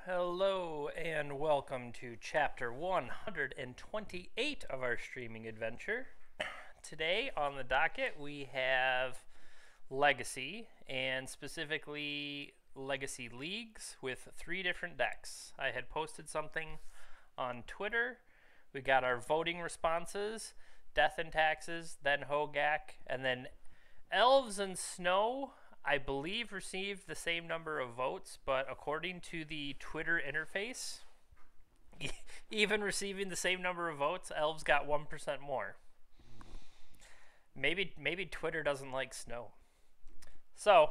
Hello and welcome to chapter 128 of our streaming adventure. Today on the docket we have Legacy, and specifically Legacy Leagues with 3 different decks. I had posted something on Twitter. We got our voting responses: Death and Taxes, then Hogak, and then Elves and Snow. I believe received the same number of votes, but according to the Twitter interface, even receiving the same number of votes, Elves got 1% more. Maybe Twitter doesn't like Snow. So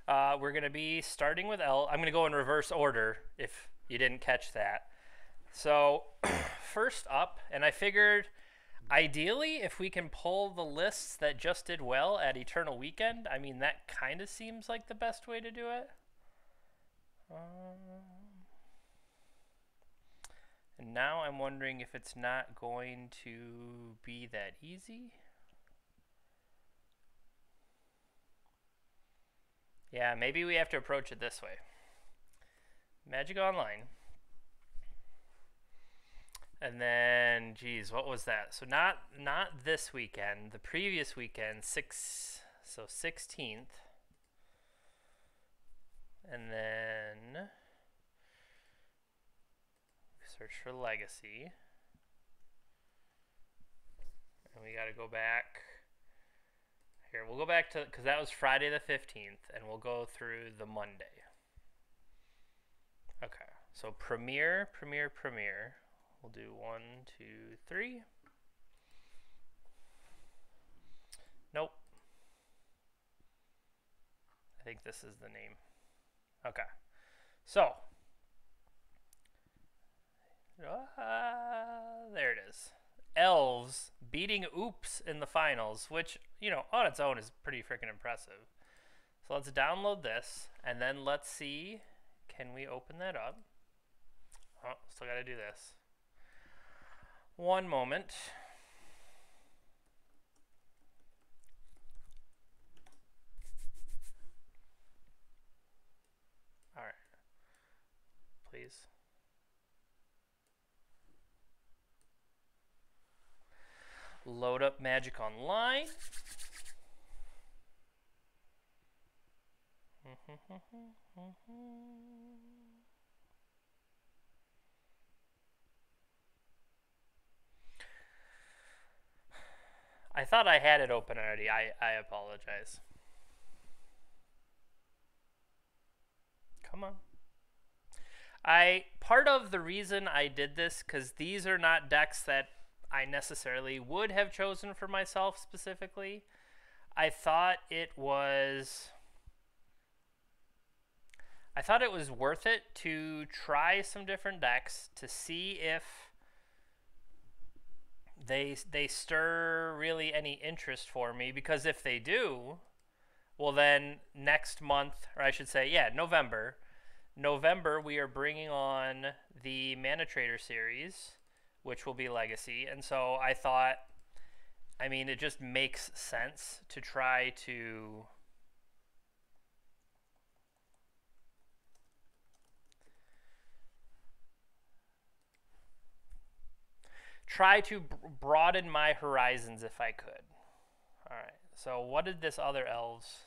we're gonna be starting with Elves. I'm gonna go in reverse order if you didn't catch that. So first up, and I figured ideally, if we can pull the lists that just did well at Eternal Weekend, I mean, that kind of seems like the best way to do it. And now I'm wondering if it's not going to be that easy. Yeah, maybe we have to approach it this way. Magic Online. And then, geez, what was that? So not this weekend, the previous weekend, 16th. And then search for Legacy. And we got to go back. Here, we'll go back to, because that was Friday the 15th, and we'll go through the Monday. Okay, so Premiere. We'll do 1, 2, 3. Nope. I think this is the name. Okay. So. There it is. Elves beating Oops in the finals, which, you know, on its own is pretty freaking impressive. So let's download this, and then let's see, can we open that up? Oh, still got to do this. One moment. All right. Please. Load up Magic Online. I thought I had it open already. I apologize. Come on. Part of the reason I did this, because these are not decks that I necessarily would have chosen for myself specifically. I thought it was worth it to try some different decks to see if they stir really any interest for me, because if they do, well then next month, or I should say, yeah, November, we are bringing on the Mana Trader series, which will be Legacy. And so I thought, I mean, it just makes sense to try to broaden my horizons if I could. All right. So what did this other Elves?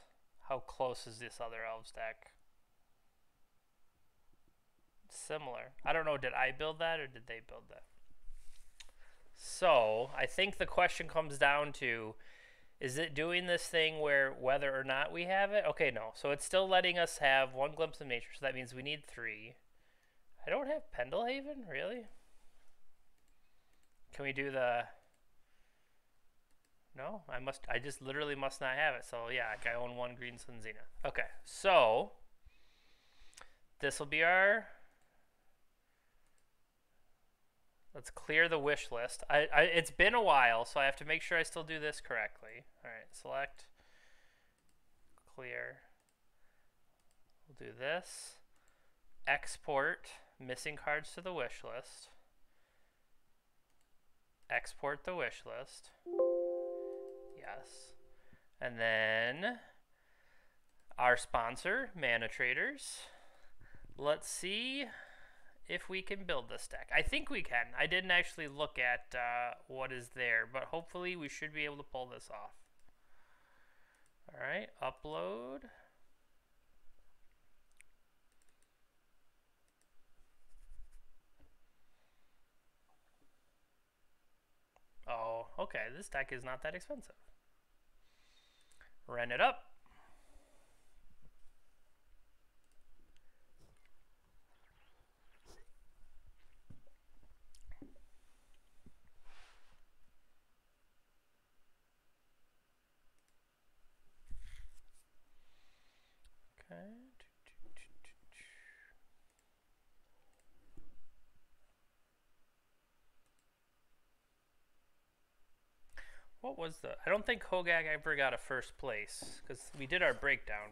How close is this other Elves deck? Similar. I don't know. Did I build that or did they build that? So I think the question comes down to, is it doing this thing where whether or not we have it? Okay, no. So it's still letting us have 1 Glimpse of Nature. So that means we need 3. I don't have Pendelhaven? Really? Can we do the... No, I just literally must not have it. So yeah, I own 1 Green Sun Zenith. Okay, so this will be our... Let's clear the wish list. It's been a while, so I have to make sure I still do this correctly. All right, select, clear. We'll do this. Export missing cards to the wish list. Export the wish list. Yes. And then our sponsor, Mana Traders. Let's see if we can build this deck. I think we can. I didn't actually look at what is there, but hopefully we should be able to pull this off. All right, upload. Oh, okay, this deck is not that expensive. Run it up. Okay. What was the... I don't think Hogak ever got a first place, because we did our breakdown.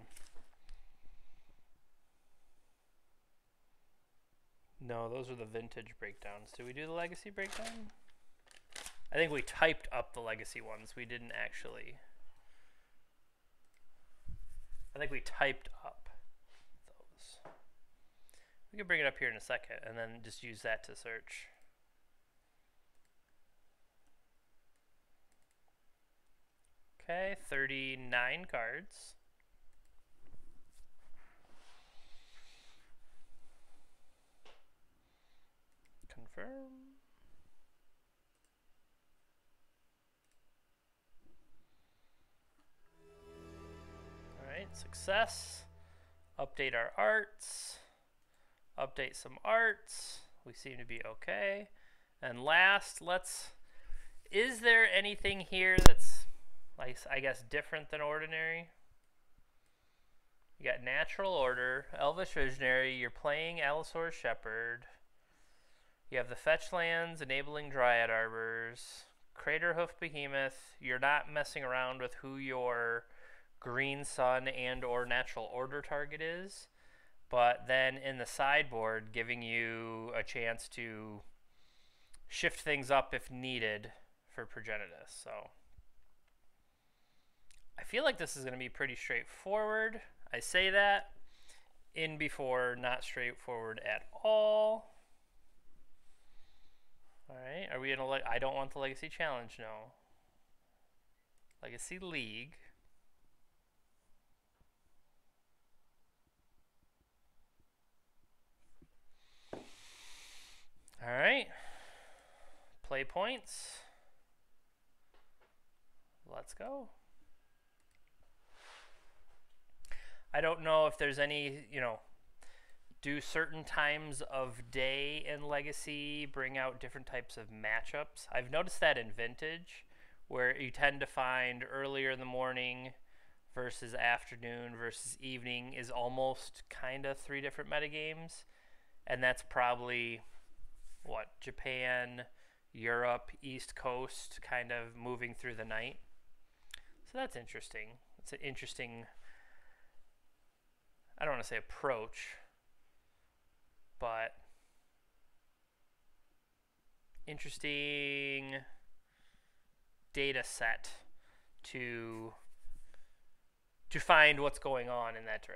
No, those are the vintage breakdowns. Did we do the legacy breakdown? I think we typed up the legacy ones. We didn't actually... I think we typed up those. We can bring it up here in a second and then just use that to search. Okay, 39 cards. Confirm. Alright, success. Update our arts. Update some arts. We seem to be okay. And last, let's... Is there anything here that's, like, I guess, different than ordinary? You got Natural Order, Elvish Visionary, you're playing Allosaurus Shepherd. You have the Fetch Lands, Enabling Dryad Arbors, Craterhoof Behemoth. You're not messing around with who your Green Sun and or Natural Order target is. But then in the sideboard, giving you a chance to shift things up if needed for Progenitus. So I feel like this is going to be pretty straightforward. I say that in before, not straightforward at all. All right, are we gonna I don't want the Legacy Challenge, no. Legacy League. All right, play points. Let's go. I don't know if there's any, do certain times of day in Legacy bring out different types of matchups. I've noticed that in Vintage, where you tend to find earlier in the morning versus afternoon versus evening is almost kind of 3 different metagames. And that's probably, what, Japan, Europe, East Coast kind of moving through the night. So that's interesting. It's an interesting, I don't want to say approach, but interesting data set to find what's going on in that,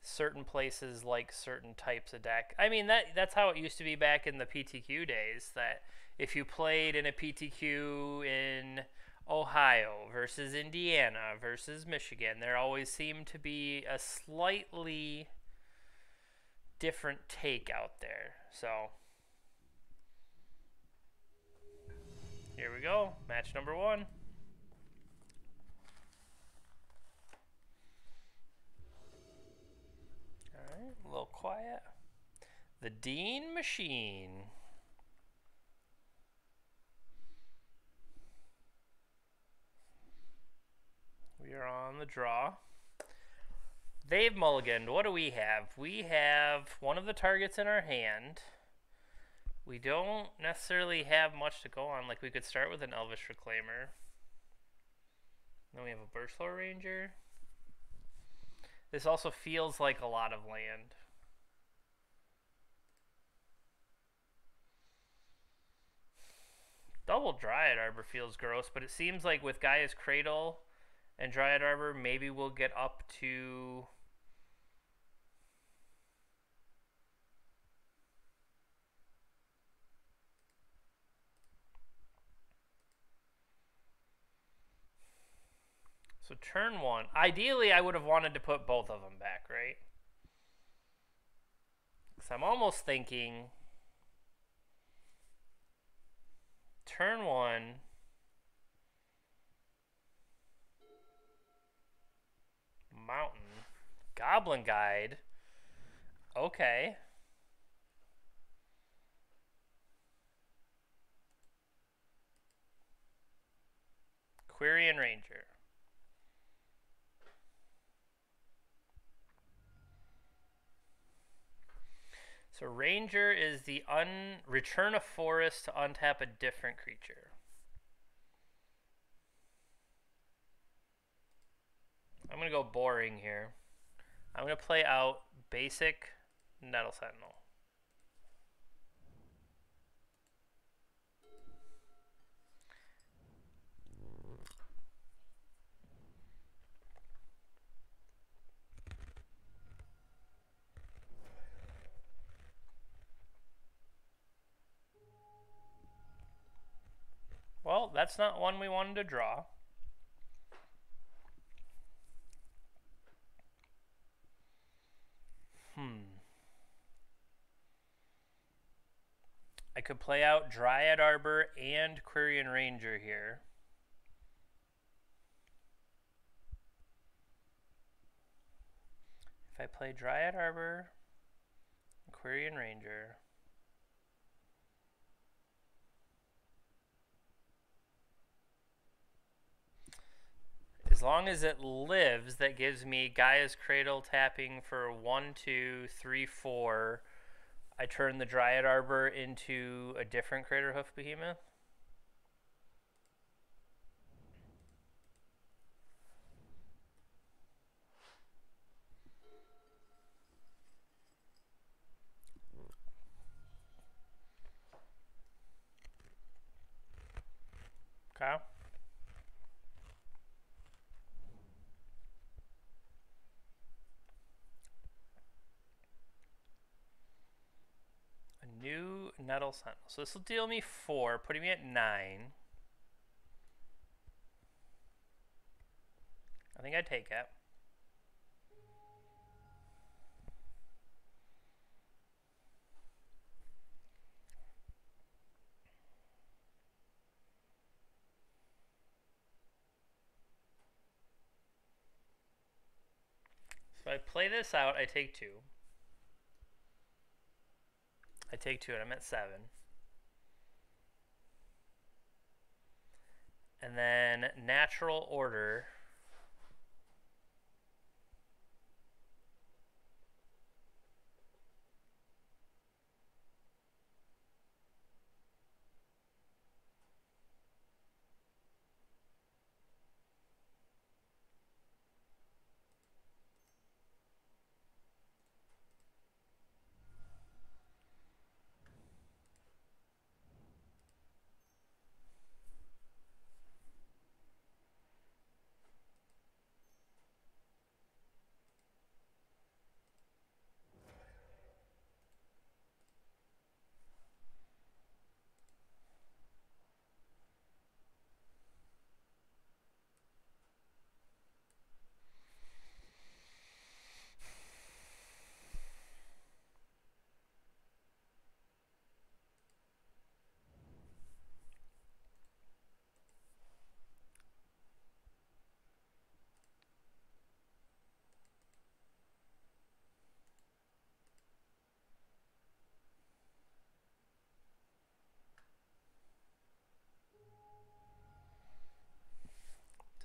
certain places like certain types of deck. I mean, that's how it used to be back in the PTQ days, that if you played in a PTQ in Ohio versus Indiana versus Michigan, there always seemed to be a slightly different take out there. So here we go, match number 1. All right, a little quiet. The Dean Machine. We are on the draw. They've mulliganed. What do we have? We have one of the targets in our hand. We don't necessarily have much to go on. Like, we could start with an Elvish Reclaimer. Then we have a Burstler Ranger. This also feels like a lot of land. Double Dryad Arbor feels gross, but it seems like with Gaia's Cradle and Dryad Arbor, maybe we'll get up to So turn one. Ideally, I would have wanted to put both of them back, right? Because I'm almost thinking turn one. Mountain. Goblin Guide. Okay. Quirion Ranger. So Ranger is the return a forest to untap a different creature. I'm going to go boring here. I'm going to play out basic Nettle Sentinel. Well, that's not one we wanted to draw. I could play out Dryad Arbor and Quirion Ranger here. If I play Dryad Arbor and Quirion Ranger, as long as it lives, that gives me Gaia's Cradle tapping for 1, 2, 3, 4. I turn the Dryad Arbor into a different Craterhoof Behemoth. Okay. A new Nettle Sentinel. So this will deal me 4, putting me at 9. I think I'd take it. So I play this out, I take 2. I take 2 and I'm at 7. And then Natural Order.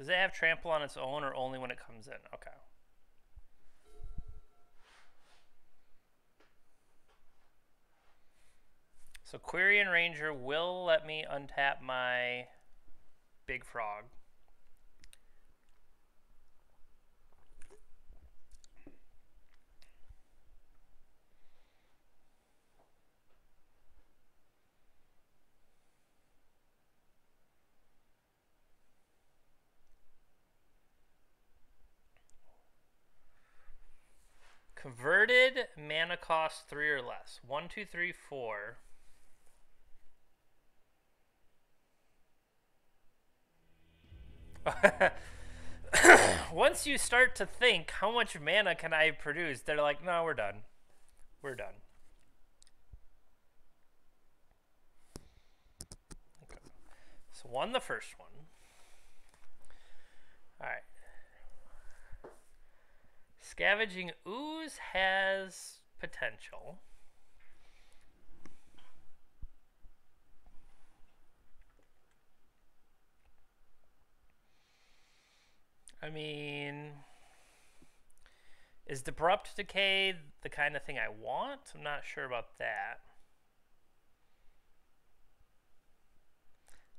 Does it have trample on its own or only when it comes in? Okay. So Quirion Ranger will let me untap my Big Frog. Converted mana cost 3 or less. 1, 2, 3, 4. once you start to think, how much mana can I produce? They're like, no, we're done. We're done. Okay. So won the first one. All right. Scavenging Ooze has potential. I mean, is Abrupt Decay the kind of thing I want? I'm not sure about that.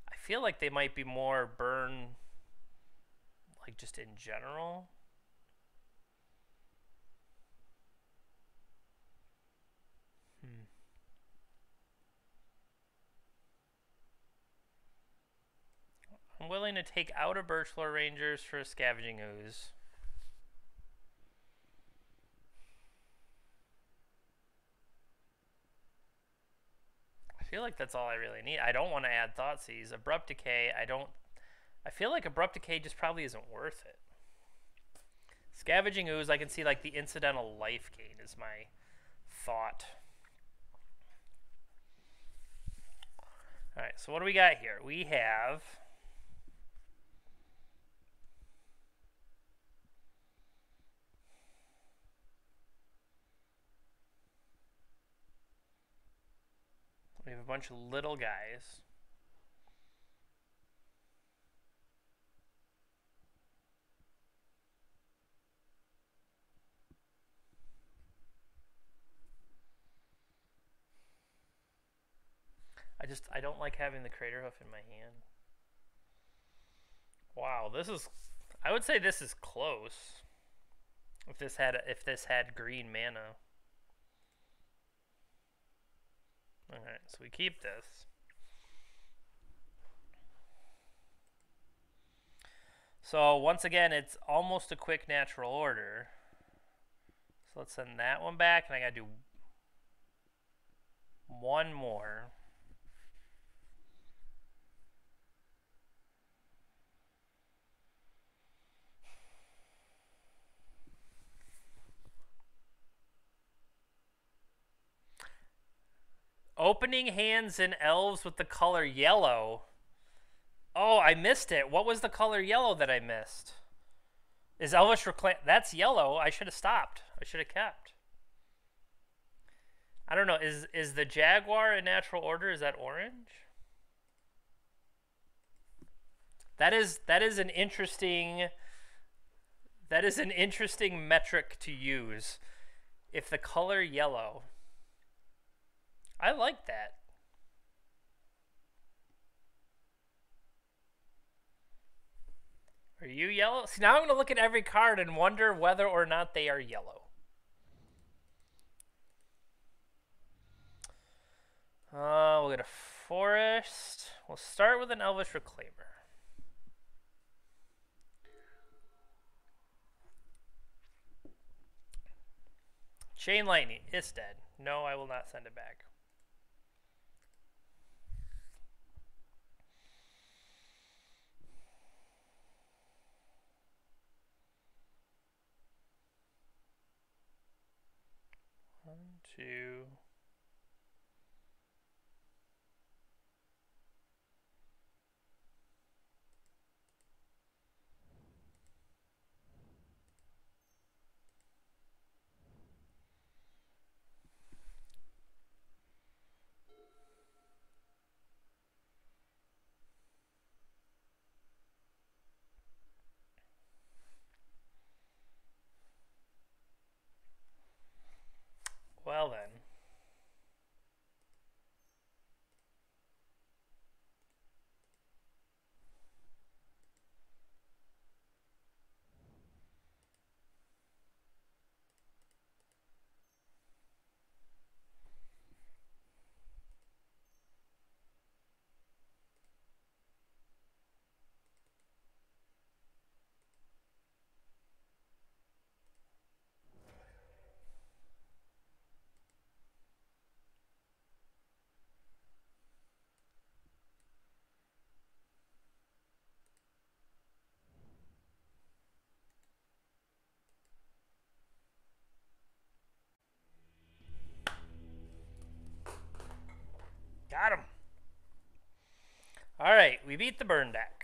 I feel like they might be more burn, like just in general. I'm willing to take out a Birchlore Rangers for a Scavenging Ooze. I feel like that's all I really need. I don't want to add Thoughtseize. Abrupt Decay, I feel like Abrupt Decay just probably isn't worth it. Scavenging Ooze, I can see like the incidental life gain is my thought. Alright, so what do we got here? We have a bunch of little guys. I don't like having the Crater Hoof in my hand. Wow, I would say this is close. If this had green mana. Alright, so we keep this. So once again, it's almost a quick natural order. So let's send that one back, and I gotta do one more. Opening hands in Elves with the color yellow. Oh, I missed it. What was the color yellow that I missed? Is Elvish Reclaim... That's yellow. I should have stopped. I should have kept. I don't know. Is the Jaguar in natural order? Is that orange? That is an interesting... That is an interesting metric to use. If the color yellow... I like that. Are you yellow? See, now I'm going to look at every card and wonder whether or not they are yellow. We'll get a Forest. We'll start with an Elvish Reclaimer. Chain Lightning. It's dead. No, I will not send it back. One, two. Well then. right, we beat the burn deck.